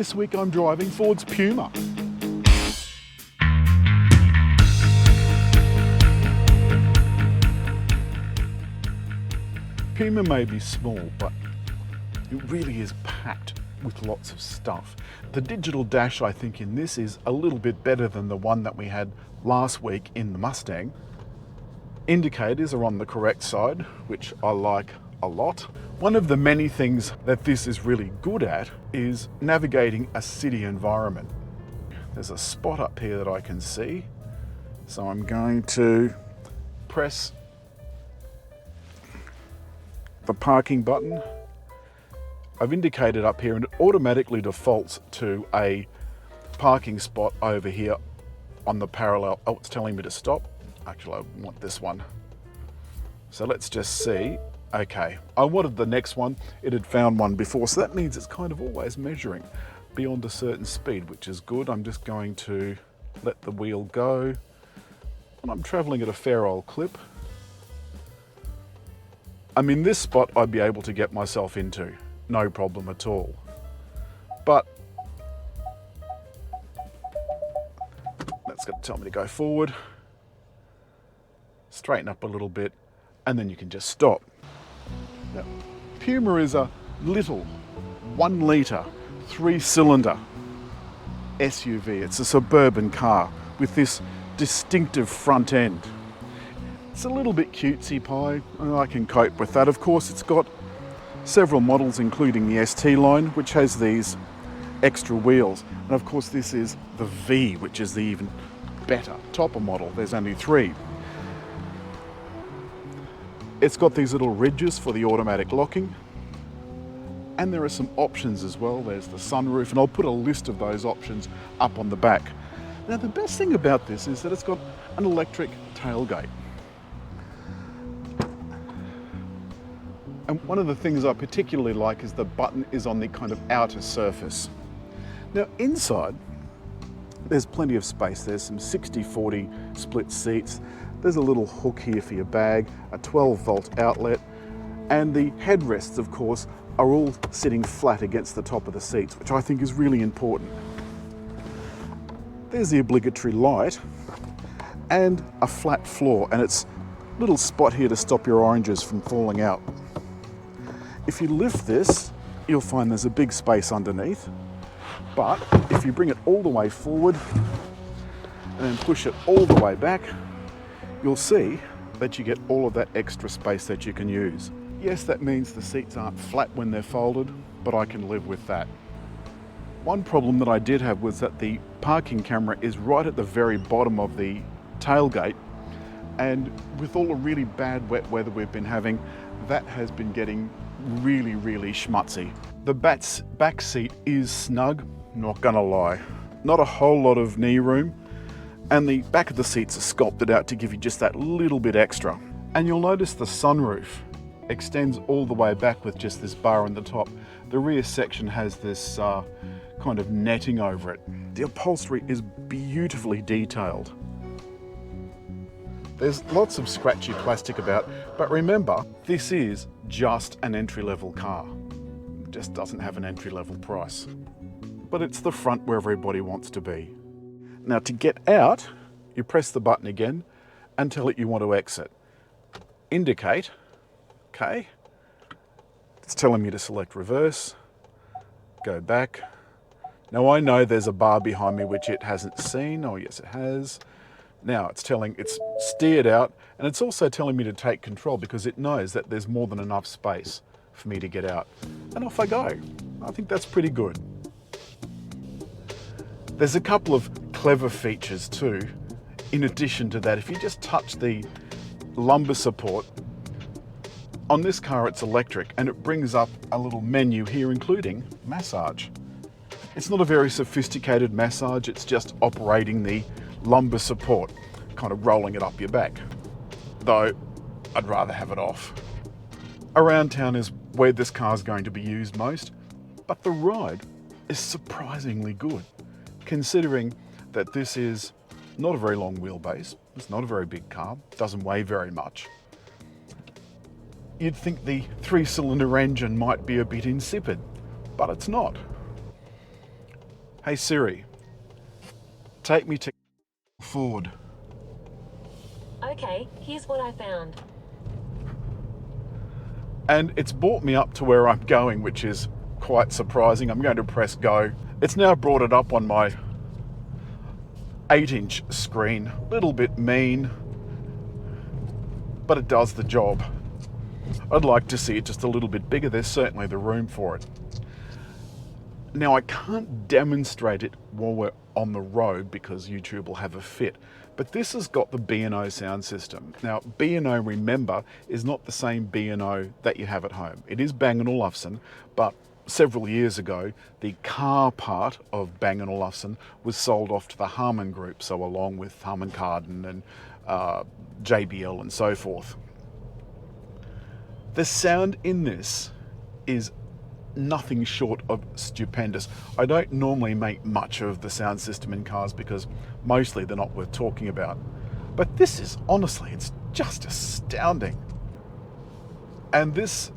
This week I'm driving Ford's Puma. Puma may be small, but it really is packed with lots of stuff. The digital dash, I think, in this is a little bit better than the one that we had last week in the Mustang. Indicators are on the correct side, which I like a lot. One of the many things that this is really good at is navigating a city environment. There's a spot up here that I can see, so I'm going to press the parking button. I've indicated up here and it automatically defaults to a parking spot over here on the parallel. Oh, it's telling me to stop. Actually, I want this one. So let's just see. Okay, I wanted the next one. It had found one before, so that means it's kind of always measuring beyond a certain speed, which is good. I'm just going to let the wheel go. And I'm traveling at a fair old clip. I mean, this spot I'd be able to get myself into, no problem at all. But that's going to tell me to go forward, straighten up a little bit, and then you can just stop. Now, Puma is a little 1 litre, 3-cylinder SUV. It's a suburban car with this distinctive front end. It's a little bit cutesy pie, and I can cope with that. Of course, it's got several models, including the ST line, which has these extra wheels. And of course, this is the V, which is the even better topper model. There's only 3. It's got these little ridges for the automatic locking. And there are some options as well. There's the sunroof, and I'll put a list of those options up on the back. Now, the best thing about this is that it's got an electric tailgate. And one of the things I particularly like is the button is on the kind of outer surface. Now, inside, there's plenty of space. There's some 60/40 split seats. There's a little hook here for your bag, a 12-volt outlet, and the headrests, of course, are all sitting flat against the top of the seats, which I think is really important. There's the obligatory light and a flat floor, and it's a little spot here to stop your oranges from falling out. If you lift this, you'll find there's a big space underneath, but if you bring it all the way forward and then push it all the way back, you'll see that you get all of that extra space that you can use. Yes, that means the seats aren't flat when they're folded, but I can live with that. One problem that I did have was that the parking camera is right at the very bottom of the tailgate, and with all the really bad wet weather we've been having, that has been getting really schmutzy. The back seat is snug, not gonna lie. Not a whole lot of knee room, and the back of the seats are sculpted out to give you just that little bit extra. And you'll notice the sunroof extends all the way back with just this bar on the top. The rear section has this kind of netting over it. The upholstery is beautifully detailed. There's lots of scratchy plastic about, but remember, this is just an entry-level car. It just doesn't have an entry-level price. But it's the front where everybody wants to be. Now, to get out, you press the button again and tell it you want to exit. Indicate, okay. It's telling me to select reverse, go back. Now, I know there's a bar behind me which it hasn't seen. Oh, yes, it has. Now it's steered out, and it's also telling me to take control because it knows that there's more than enough space for me to get out. And off I go. I think that's pretty good. There's a couple of clever features too. In addition to that, if you just touch the lumbar support, on this car it's electric, and it brings up a little menu here including massage. It's not a very sophisticated massage, it's just operating the lumbar support, kind of rolling it up your back. Though, I'd rather have it off. Around town is where this car is going to be used most, but the ride is surprisingly good, considering that this is not a very long wheelbase, it's not a very big car, doesn't weigh very much. You'd think the 3-cylinder engine might be a bit insipid, but it's not. Hey Siri, take me to Ford. Okay, here's what I found. And it's brought me up to where I'm going, which is quite surprising. I'm going to press go. It's now brought it up on my 8-inch screen. A little bit mean, but it does the job. I'd like to see it just a little bit bigger. There's certainly the room for it. Now, I can't demonstrate it while we're on the road because YouTube will have a fit, but this has got the B&O sound system. Now, B&O, remember, is not the same B&O that you have at home. It is Bang & Olufsen, but several years ago, the car part of Bang & Olufsen was sold off to the Harman Group, so along with Harman Kardon and JBL and so forth. The sound in this is nothing short of stupendous. I don't normally make much of the sound system in cars because mostly they're not worth talking about. But this is, honestly, it's just astounding. And this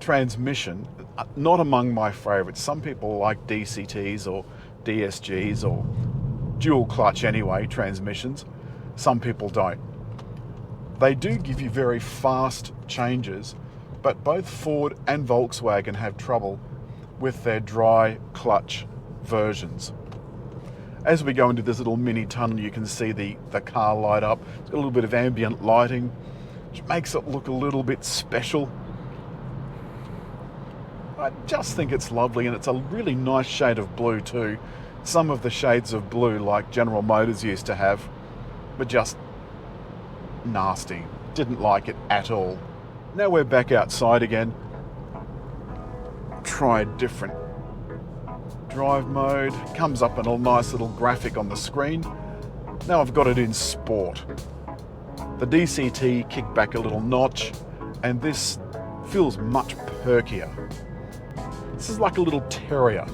transmission, not among my favourites. Some people like DCTs or DSGs or dual clutch anyway transmissions. Some people don't. They do give you very fast changes, but both Ford and Volkswagen have trouble with their dry clutch versions. As we go into this little mini tunnel, you can see the car light up. It's got a little bit of ambient lighting, which makes it look a little bit special. I just think it's lovely, and it's a really nice shade of blue too. Some of the shades of blue, like General Motors used to have, were just nasty. Didn't like it at all. Now we're back outside again. Try a different drive mode. Comes up in a nice little graphic on the screen. Now I've got it in sport. The DCT kicked back a little notch, and this feels much perkier. This is like a little terrier,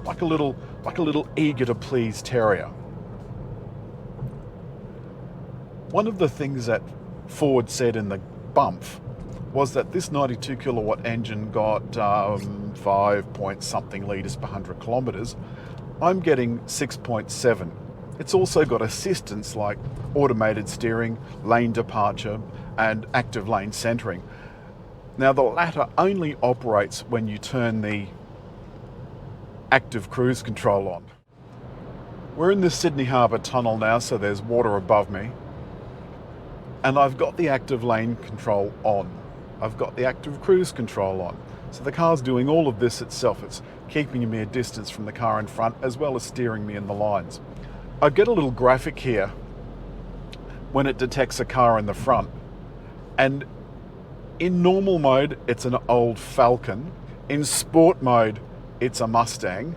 like a little eager to please terrier. One of the things that Ford said in the bump was that this 92 kilowatt engine got 5 point something litres per 100 kilometres. I'm getting 6.7. It's also got assistance like automated steering, lane departure, and active lane centering. Now the latter only operates when you turn the active cruise control on. We're in the Sydney Harbour Tunnel now, so there's water above me. And I've got the active lane control on. I've got the active cruise control on. So the car's doing all of this itself. It's keeping me a distance from the car in front as well as steering me in the lines. I get a little graphic here when it detects a car in the front. And in normal mode, it's an old Falcon. In sport mode, it's a Mustang.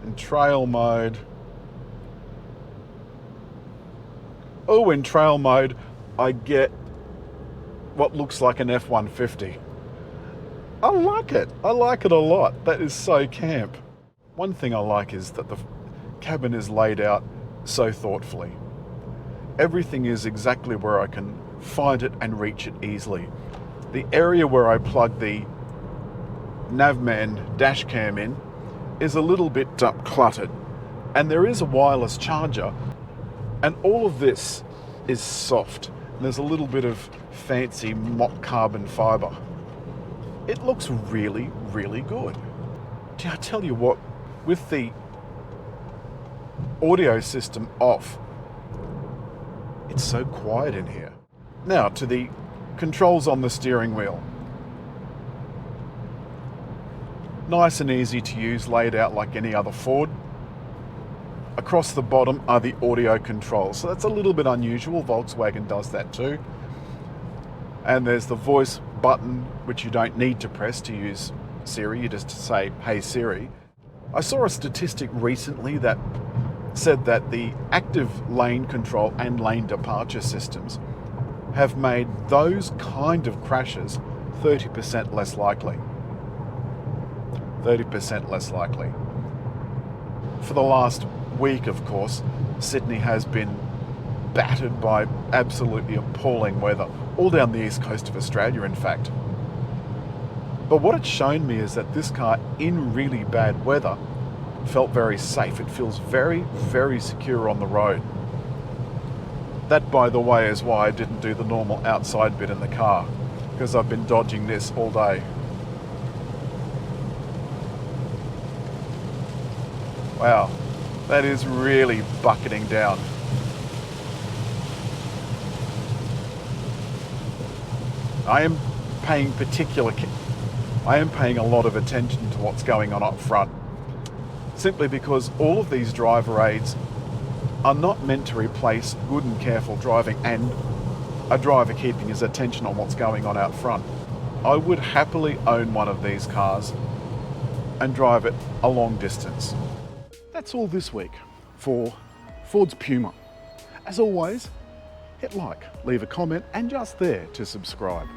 In trail mode, in trail mode, I get what looks like an F-150. I like it. I like it a lot. That is so camp. One thing I like is that the cabin is laid out so thoughtfully. Everything is exactly where I can find it and reach it easily. The area where I plug the Navman dash cam in is a little bit cluttered, and there is a wireless charger, and all of this is soft. There's a little bit of fancy mock carbon fibre. It looks really, really good. I tell you what, with the audio system off, it's so quiet in here. Now to the controls on the steering wheel. Nice and easy to use, laid out like any other Ford. Across the bottom are the audio controls. So that's a little bit unusual. Volkswagen does that too. And there's the voice button, which you don't need to press to use Siri. You just say, "Hey Siri." I saw a statistic recently that said that the active lane control and lane departure systems have made those kind of crashes 30% less likely. 30% less likely. For the last week, of course, Sydney has been battered by absolutely appalling weather, all down the east coast of Australia, in fact. But what it's shown me is that this car, in really bad weather, felt very safe. It feels very, very secure on the road. That, by the way, is why I didn't do the normal outside bit in the car, because I've been dodging this all day. Wow, that is really bucketing down. I am paying a lot of attention to what's going on up front, simply because all of these driver aids are not meant to replace good and careful driving and a driver keeping his attention on what's going on out front. I would happily own one of these cars and drive it a long distance. That's all this week for Ford's Puma. As always, hit like, leave a comment, and just there to subscribe.